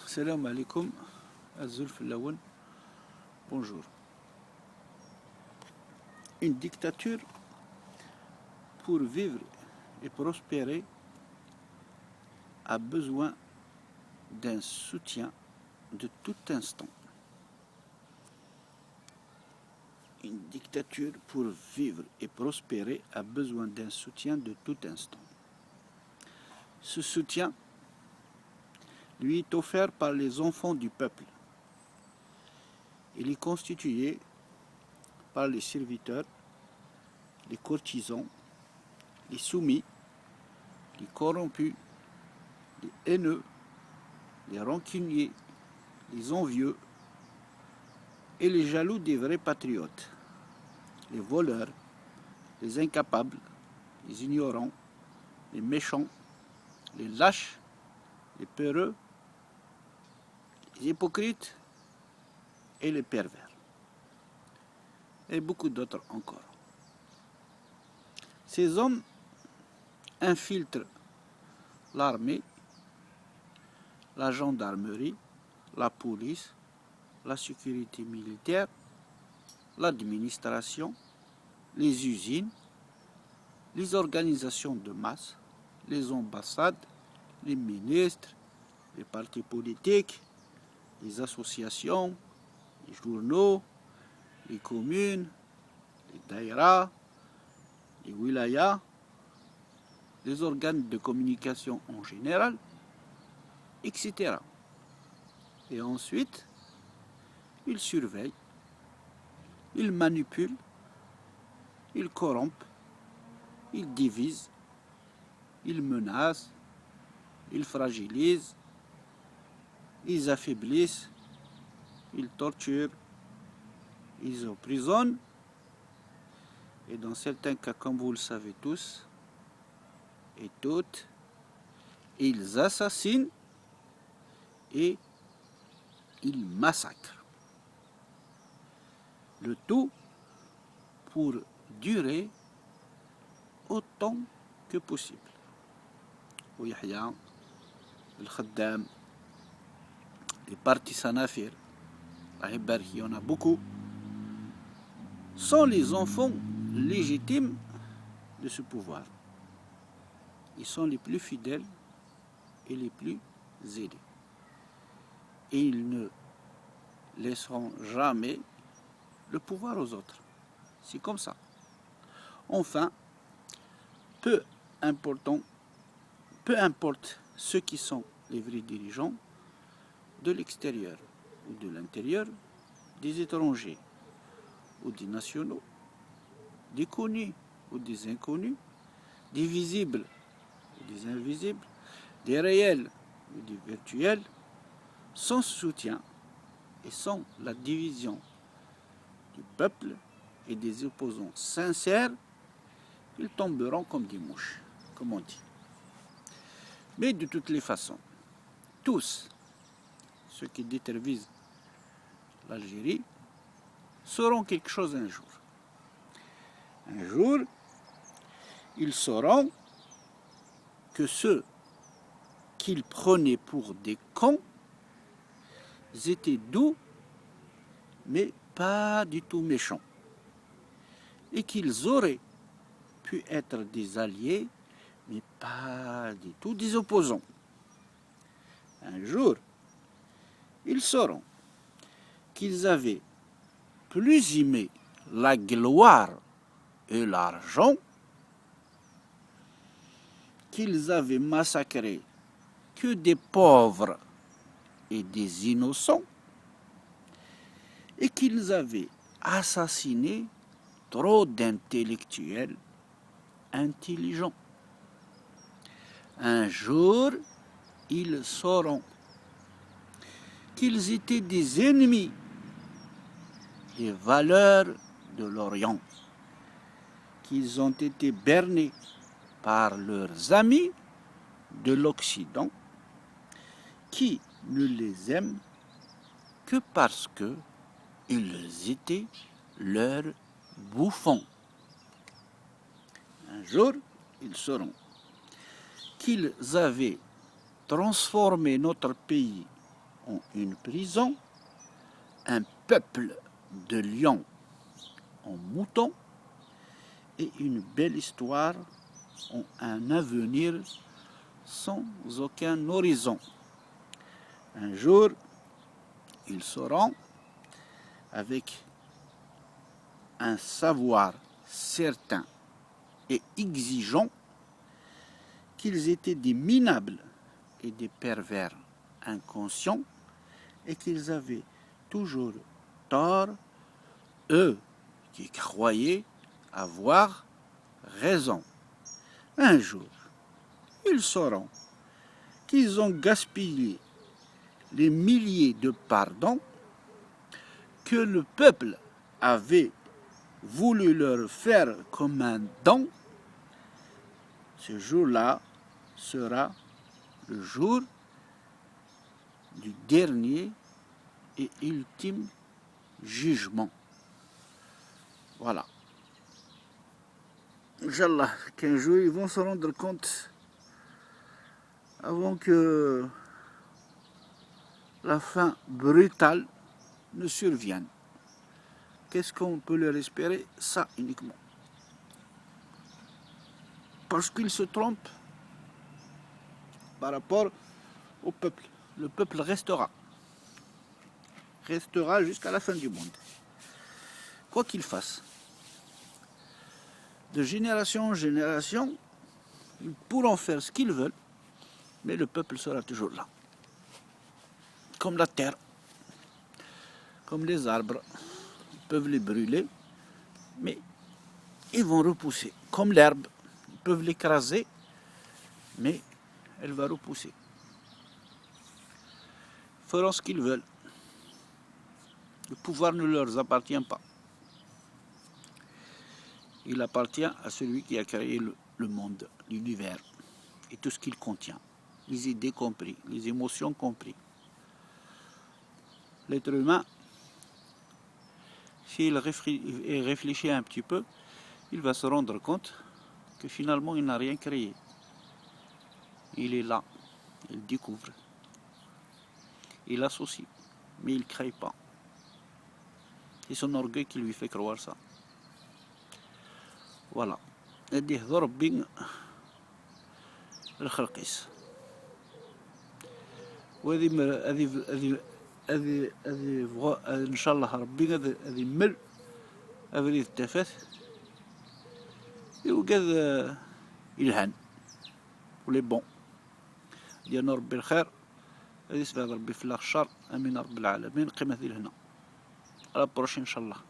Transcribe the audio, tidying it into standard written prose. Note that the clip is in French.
Salam alaikum, Azulf Lawan, bonjour. Une dictature, pour vivre et prospérer, a besoin d'un soutien de tout instant. Une dictature, pour vivre et prospérer, a besoin d'un soutien de tout instant. Ce soutien lui est offert par les enfants du peuple. Il est constitué par les serviteurs, les courtisans, les soumis, les corrompus, les haineux, les rancuniers, les envieux et les jaloux des vrais patriotes, les voleurs, les incapables, les ignorants, les méchants, les lâches, les peureux, les hypocrites et les pervers. Et beaucoup d'autres encore. Ces hommes infiltrent l'armée, la gendarmerie, la police, la sécurité militaire, l'administration, les usines, les organisations de masse, les ambassades, les ministres, les partis politiques, les associations, les journaux, les communes, les daïras, les wilayas, les organes de communication en général, etc. Et ensuite, ils surveillent, ils manipulent, ils corrompent, ils divisent, ils menacent, ils fragilisent, ils affaiblissent, ils torturent, ils emprisonnent, et dans certains cas, comme vous le savez tous et toutes, ils assassinent et ils massacrent. Le tout pour durer autant que possible. Yahya, le Khaddam, les partis Sanafir, il y en a beaucoup, sont les enfants légitimes de ce pouvoir. Ils sont les plus fidèles et les plus aidés. Et ils ne laisseront jamais le pouvoir aux autres. C'est comme ça. Enfin, peu importe ceux qui sont les vrais dirigeants, de l'extérieur ou de l'intérieur, des étrangers ou des nationaux, des connus ou des inconnus, des visibles ou des invisibles, des réels ou des virtuels, sans soutien et sans la division du peuple et des opposants sincères, ils tomberont comme des mouches, comme on dit. Mais de toutes les façons, tous ceux qui détervisent l'Algérie sauront quelque chose un jour. Un jour, ils sauront que ceux qu'ils prenaient pour des cons étaient doux, mais pas du tout méchants, et qu'ils auraient pu être des alliés, mais pas du tout des opposants. Un jour, ils sauront qu'ils avaient plus aimé la gloire et l'argent, qu'ils avaient massacré que des pauvres et des innocents, et qu'ils avaient assassiné trop d'intellectuels intelligents. Un jour, ils sauront qu'ils étaient des ennemis des valeurs de l'Orient, qu'ils ont été bernés par leurs amis de l'Occident, qui ne les aiment que parce qu'ils étaient leurs bouffons. Un jour, ils sauront qu'ils avaient transformé notre pays ont une prison, un peuple de lions en moutons, et une belle histoire ont un avenir sans aucun horizon. Un jour, ils sauront, avec un savoir certain et exigeant, qu'ils étaient des minables et des pervers inconscients et qu'ils avaient toujours tort, eux qui croyaient avoir raison. Un jour, ils sauront qu'ils ont gaspillé les milliers de pardons que le peuple avait voulu leur faire comme un don. Ce jour-là sera le jour du dernier et ultime jugement. Voilà. Inch'Allah, qu'un jour ils vont se rendre compte avant que la fin brutale ne survienne. Qu'est-ce qu'on peut leur espérer? Ça uniquement. Parce qu'ils se trompent par rapport au peuple. Le peuple restera jusqu'à la fin du monde. Quoi qu'ils fassent. De génération en génération, ils pourront faire ce qu'ils veulent, mais le peuple sera toujours là. Comme la terre, comme les arbres, ils peuvent les brûler, mais ils vont repousser. Comme l'herbe, ils peuvent l'écraser, mais elle va repousser. Ils feront ce qu'ils veulent. Le pouvoir ne leur appartient pas. Il appartient à celui qui a créé le monde, l'univers, et tout ce qu'il contient, les idées compris, les émotions compris. L'être humain, s'il réfléchit un petit peu, il va se rendre compte que finalement il n'a rien créé. Il est là, il découvre, il associe, mais il ne crée pas. C'est son orgueil qui lui fait croire ça. Voilà. هذه ربي الخلقيس وهذه هذه ان شاء الله ربي هذه مل افريد التفاث يوجد الهان ولي بون ديالنا ربي الخير هذه سبب ربي في الشر امين رب العالمين قيمه هنا على بروشين ان شاء الله.